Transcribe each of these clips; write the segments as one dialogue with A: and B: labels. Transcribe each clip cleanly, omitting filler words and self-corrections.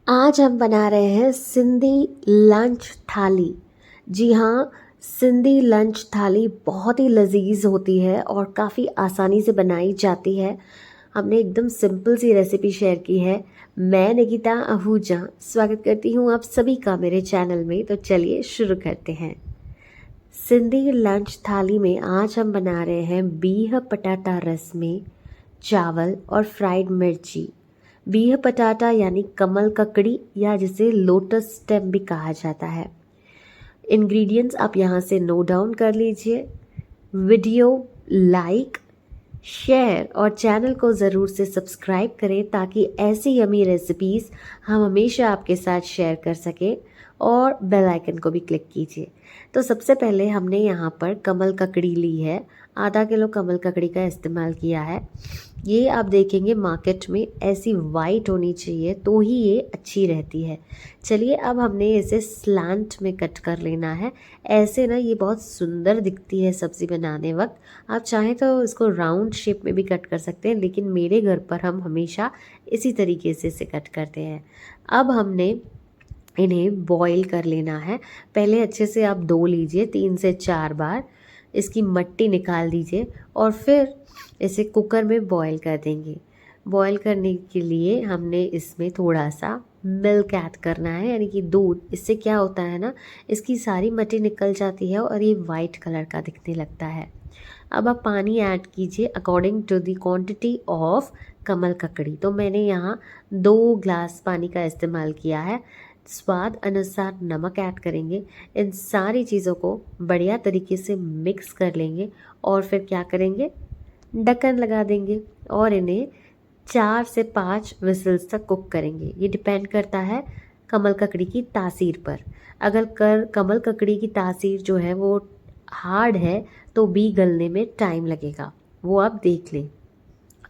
A: आज हम बना रहे हैं सिंधी लंच थाली। जी हाँ, सिंधी लंच थाली बहुत ही लजीज होती है और काफ़ी आसानी से बनाई जाती है। हमने एकदम सिंपल सी रेसिपी शेयर की है। मैं निकिता आहूजा स्वागत करती हूँ आप सभी का मेरे चैनल में। तो चलिए शुरू करते हैं। सिंधी लंच थाली में आज हम बना रहे हैं बीह पटाटा रस में चावल और फ्राइड मिर्ची। बीह पटाटा यानी कमल ककड़ी या जिसे लोटस स्टेम भी कहा जाता है। इंग्रेडिएंट्स आप यहाँ से नोट डाउन कर लीजिए। वीडियो लाइक, शेयर और चैनल को ज़रूर से सब्सक्राइब करें ताकि ऐसी यमी रेसिपीज़ हम हमेशा आपके साथ शेयर कर सकें, और बेल आइकन को भी क्लिक कीजिए। तो सबसे पहले हमने यहाँ पर कमल ककड़ी ली है। आधा किलो कमल ककड़ी का इस्तेमाल किया है। ये आप देखेंगे मार्केट में ऐसी वाइट होनी चाहिए तो ही ये अच्छी रहती है। चलिए अब हमने इसे स्लांट में कट कर लेना है। ऐसे ना ये बहुत सुंदर दिखती है सब्ज़ी बनाने वक्त। आप चाहें तो इसको राउंड शेप में भी कट कर सकते हैं, लेकिन मेरे घर पर हम हमेशा इसी तरीके से इसे कट करते हैं। अब हमने इन्हें बॉईल कर लेना है। पहले अच्छे से आप धो लीजिए 3 से 4 बार, इसकी मट्टी निकाल दीजिए और फिर इसे कुकर में बॉईल कर देंगे। बॉईल करने के लिए हमने इसमें थोड़ा सा मिल्क ऐड करना है, यानी कि दूध। इससे क्या होता है ना, इसकी सारी मट्टी निकल जाती है और ये वाइट कलर का दिखने लगता है। अब आप पानी ऐड कीजिए according to the quantity of कमल ककड़ी। तो मैंने यहाँ 2 ग्लास पानी का इस्तेमाल किया है। स्वाद अनुसार नमक ऐड करेंगे। इन सारी चीज़ों को बढ़िया तरीके से मिक्स कर लेंगे और फिर क्या करेंगे, ढक्कन लगा देंगे और इन्हें 4 से 5 विसल्स तक कुक करेंगे। ये डिपेंड करता है कमल ककड़ी की तासीर पर। अगर कमल ककड़ी की तासीर जो है वो हार्ड है तो भी गलने में टाइम लगेगा, वो आप देख लें।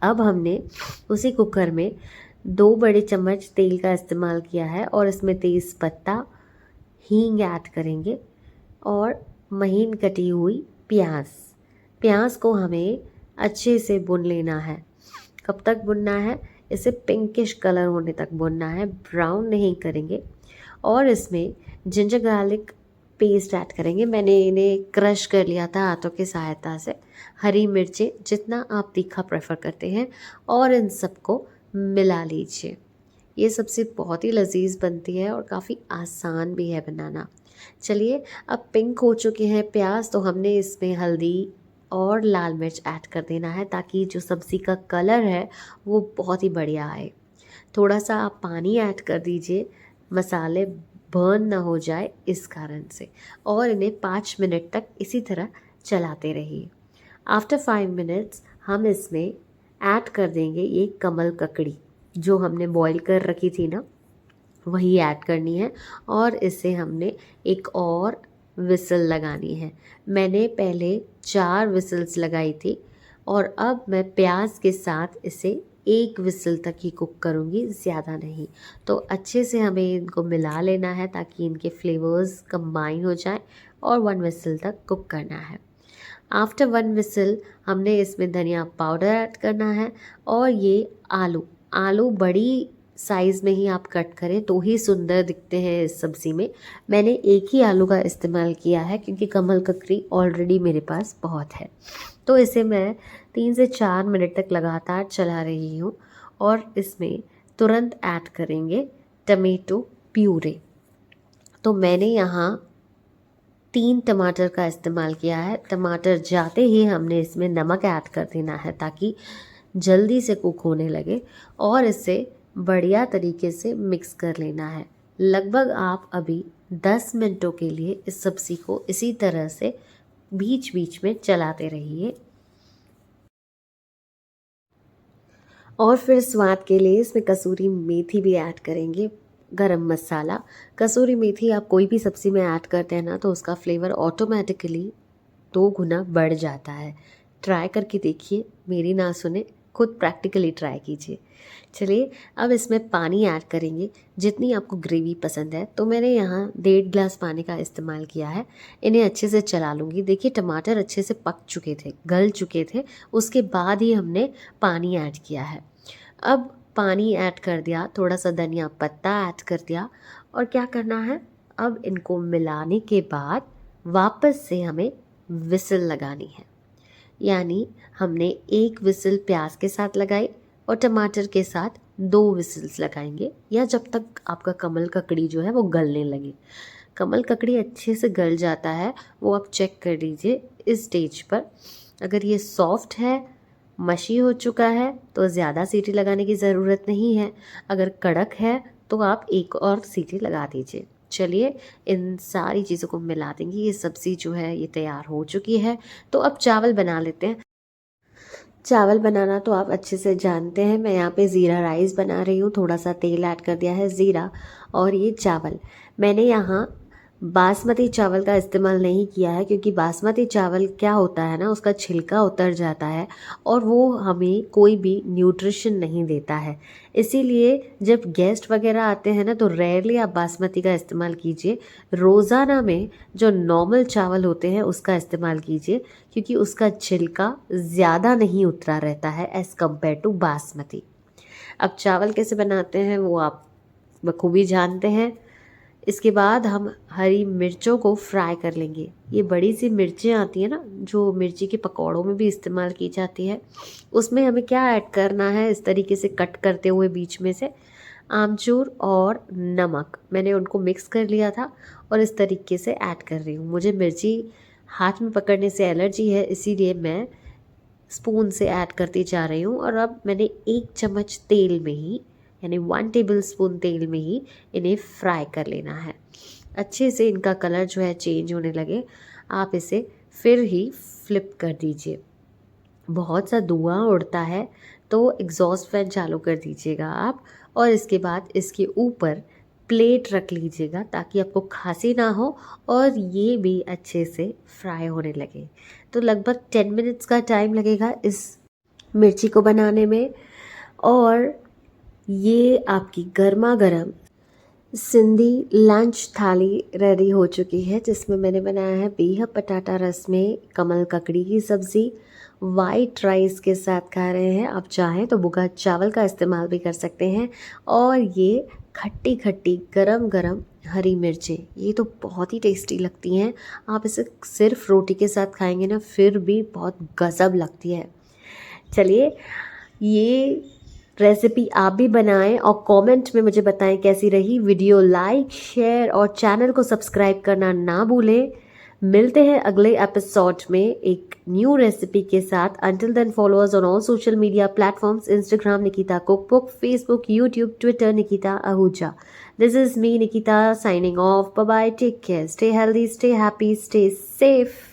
A: अब हमने उसी कुकर में 2 बड़े चम्मच तेल का इस्तेमाल किया है और इसमें तेज़ पत्ता, हींग ऐड करेंगे और महीन कटी हुई प्याज। प्याज को हमें अच्छे से भून लेना है। कब तक भुनना है, इसे पिंकिश कलर होने तक भुनना है, ब्राउन नहीं करेंगे। और इसमें जिंजर गार्लिक पेस्ट ऐड करेंगे। मैंने इन्हें क्रश कर लिया था हाथों की सहायता से। हरी मिर्चें जितना आप तीखा प्रेफर करते हैं और इन सबको मिला लीजिए। ये सब्ज़ी बहुत ही लजीज बनती है और काफ़ी आसान भी है बनाना। चलिए अब पिंक हो चुके हैं प्याज, तो हमने इसमें हल्दी और लाल मिर्च ऐड कर देना है ताकि जो सब्ज़ी का कलर है वो बहुत ही बढ़िया आए। थोड़ा सा आप पानी ऐड कर दीजिए, मसाले बर्न ना हो जाए इस कारण से, और इन्हें 5 मिनट तक इसी तरह चलाते रहिए। आफ्टर 5 मिनट्स हम इसमें ऐड कर देंगे ये कमल ककड़ी जो हमने बॉईल कर रखी थी ना, वही ऐड करनी है और इसे हमने एक और विसल लगानी है। मैंने पहले 4 विसल्स लगाई थी और अब मैं प्याज के साथ इसे 1 विसल तक ही कुक करूँगी, ज़्यादा नहीं। तो अच्छे से हमें इनको मिला लेना है ताकि इनके फ्लेवर्स कंबाइन हो जाए और 1 विसल तक कुक करना है। आफ्टर 1 विसल हमने इसमें धनिया पाउडर ऐड करना है और ये आलू बड़ी साइज़ में ही आप कट करें तो ही सुंदर दिखते हैं इस सब्ज़ी में। मैंने एक ही आलू का इस्तेमाल किया है क्योंकि कमल ककड़ी ऑलरेडी मेरे पास बहुत है। तो इसे मैं 3 से 4 मिनट तक लगातार चला रही हूँ और इसमें तुरंत ऐड करेंगे टमेटो प्यूरे। तो मैंने यहाँ 3 टमाटर का इस्तेमाल किया है। टमाटर जाते ही हमने इसमें नमक ऐड कर देना है ताकि जल्दी से कुक होने लगे और इसे बढ़िया तरीके से मिक्स कर लेना है। लगभग आप अभी 10 मिनटों के लिए इस सब्ज़ी को इसी तरह से बीच बीच में चलाते रहिए। और फिर स्वाद के लिए इसमें कसूरी मेथी भी ऐड करेंगे, गरम मसाला। कसूरी मेथी आप कोई भी सब्ज़ी में ऐड करते हैं ना तो उसका फ्लेवर ऑटोमेटिकली 2 गुना बढ़ जाता है। ट्राई करके देखिए, मेरी ना सुने, खुद प्रैक्टिकली ट्राई कीजिए। चलिए अब इसमें पानी ऐड करेंगे जितनी आपको ग्रेवी पसंद है। तो मैंने यहाँ 1.5 ग्लास पानी का इस्तेमाल किया है। इन्हें अच्छे से चला लूँगी। देखिए टमाटर अच्छे से पक चुके थे, गल चुके थे, उसके बाद ही हमने पानी ऐड किया है। अब पानी ऐड कर दिया, थोड़ा सा धनिया पत्ता ऐड कर दिया और क्या करना है, अब इनको मिलाने के बाद वापस से हमें विसल लगानी है। यानी हमने एक विसल प्याज के साथ लगाई और टमाटर के साथ 2 विसल्स लगाएंगे, या जब तक आपका कमल ककड़ी जो है वो गलने लगे। कमल ककड़ी अच्छे से गल जाता है, वो आप चेक कर लीजिए इस स्टेज पर। अगर ये सॉफ्ट है, मशी हो चुका है, तो ज़्यादा सीटी लगाने की ज़रूरत नहीं है। अगर कड़क है तो आप एक और सीटी लगा दीजिए। चलिए इन सारी चीज़ों को मिला देंगे। ये सब्ज़ी जो है ये तैयार हो चुकी है। तो अब चावल बना लेते हैं। चावल बनाना तो आप अच्छे से जानते हैं। मैं यहाँ पे ज़ीरा राइस बना रही हूँ। थोड़ा सा तेल ऐड कर दिया है ज़ीरा, और ये चावल मैंने यहाँ बासमती चावल का इस्तेमाल नहीं किया है, क्योंकि बासमती चावल क्या होता है ना, उसका छिलका उतर जाता है और वो हमें कोई भी न्यूट्रिशन नहीं देता है। इसीलिए जब गेस्ट वगैरह आते हैं ना, तो रेयरली आप बासमती का इस्तेमाल कीजिए। रोज़ाना में जो नॉर्मल चावल होते हैं उसका इस्तेमाल कीजिए, क्योंकि उसका छिलका ज़्यादा नहीं उतरा रहता है एज़ कम्पेयर टू बासमती। अब चावल कैसे बनाते हैं वो आप बखूबी जानते हैं। इसके बाद हम हरी मिर्चों को फ्राई कर लेंगे। ये बड़ी सी मिर्चें आती हैं ना, जो मिर्ची के पकौड़ों में भी इस्तेमाल की जाती है, उसमें हमें क्या ऐड करना है, इस तरीके से कट करते हुए बीच में से आमचूर और नमक मैंने उनको मिक्स कर लिया था और इस तरीके से ऐड कर रही हूँ। मुझे मिर्ची हाथ में पकड़ने से एलर्जी है, इसीलिए मैं स्पून से ऐड करती जा रही हूँ। और अब मैंने 1 चम्मच तेल में ही, यानी 1 टेबल स्पून तेल में ही इन्हें फ्राई कर लेना है। अच्छे से इनका कलर जो है चेंज होने लगे, आप इसे फिर ही फ्लिप कर दीजिए। बहुत सा धुआं उड़ता है तो एग्जॉस्ट फैन चालू कर दीजिएगा आप, और इसके बाद इसके ऊपर प्लेट रख लीजिएगा ताकि आपको खांसी ना हो और ये भी अच्छे से फ्राई होने लगे। तो लगभग 10 मिनट्स का टाइम लगेगा इस मिर्ची को बनाने में। और ये आपकी गर्मा गर्म सिंधी लंच थाली रेडी हो चुकी है, जिसमें मैंने बनाया है बिह पटाटा रस में कमल ककड़ी की सब्ज़ी। वाइट राइस के साथ खा रहे हैं। आप चाहें तो भुगा चावल का इस्तेमाल भी कर सकते हैं। और ये खट्टी खट्टी गरम गरम हरी मिर्चें, ये तो बहुत ही टेस्टी लगती हैं। आप इसे सिर्फ रोटी के साथ खाएंगे ना, फिर भी बहुत गजब लगती है। चलिए ये रेसिपी आप भी बनाएं और कमेंट में मुझे बताएं कैसी रही। वीडियो लाइक, शेयर और चैनल को सब्सक्राइब करना ना भूलें। मिलते हैं अगले एपिसोड में एक न्यू रेसिपी के साथ। Until then follow us on all social media platforms, Instagram Nikita cookbook, Facebook, YouTube, Twitter Nikita Ahuja. This is me Nikita signing off. Bye bye, take care, stay healthy, stay happy, stay safe.